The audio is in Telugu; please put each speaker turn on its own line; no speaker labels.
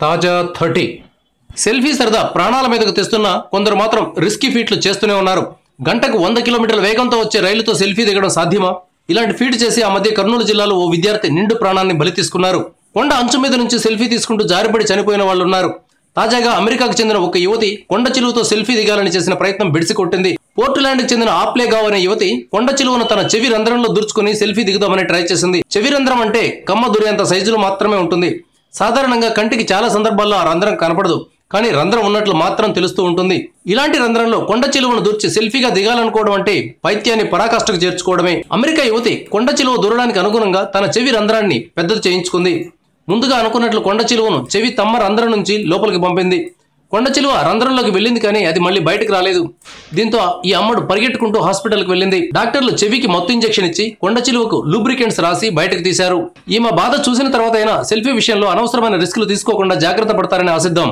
తాజా 30 సెల్ఫీ సరదా ప్రాణాల మీదకు తెస్తున్న కొందరు మాత్రం రిస్కీ ఫీట్లు చేస్తూనే ఉన్నారు. గంటకు 100 కిలోమీటర్ల వేగంతో వచ్చే రైలుతో సెల్ఫీ దిగడం సాధ్యమా? ఇలాంటి ఫీట్ చేసి ఆ మధ్య కర్నూలు జిల్లాలో ఓ విద్యార్థి నిండు ప్రాణాన్ని బలి తీసుకున్నారు. కొండ అంచు మీద నుంచి సెల్ఫీ తీసుకుంటూ జారిపడి చనిపోయిన వాళ్ళు ఉన్నారు. తాజాగా అమెరికాకు చెందిన ఒక యువతి కొండ చిలువతో సెల్ఫీ దిగాలని చేసిన ప్రయత్నం బెడిసికొట్టింది. పోర్టులాండ్ కు చెందిన ఆప్లేగావ్ అనే యువతి కొండ చిలువను తన చెవి రంధ్రంలో దూర్చుకుని సెల్ఫీ దిగుదామని ట్రై చేసింది. చెవి రంధ్రం అంటే కమ్మ దురేంత సైజులో మాత్రమే ఉంటుంది. సాధారణంగా కంటికి చాలా సందర్భాల్లో ఆ రంధ్రం కనపడదు, కానీ రంధ్రం ఉన్నట్లు మాత్రం తెలుస్తూ ఉంటుంది. ఇలాంటి రంధ్రంలో కొండ చిలువను దూర్చి సెల్ఫీగా దిగాలనుకోవడం అంటే పైత్యాన్ని పరాకాష్ఠకు చేర్చుకోవడమే. అమెరికా యువతి కొండ చిలువ దూరడానికి అనుగుణంగా తన చెవి రంధ్రాన్ని పెద్దది చేయించుకుంది. ముందుగా అనుకున్నట్లు కొండ చిలువను చెవి తమ్మ రంధ్రం నుంచి లోపలికి పంపింది. కొండ చిలువ రంధ్రంలోకి వెళ్ళింది, కానీ అది మళ్ళీ బయటకు రాలేదు. దీంతో ఈ అమ్మడు పరిగెట్టుకుంటూ హాస్పిటల్కి వెళ్ళింది. డాక్టర్లు చెవికి మత్తు ఇంజెక్షన్ ఇచ్చి కొండ చిలువకు లూబ్రికెంట్స్ రాసి బయటకు తీశారు. ఈమె బాధ చూసిన తర్వాత అయినా సెల్ఫీ విషయంలో అనవసరమైన రిస్కులు తీసుకోకుండా జాగ్రత్త పడతారని ఆశిద్దాం.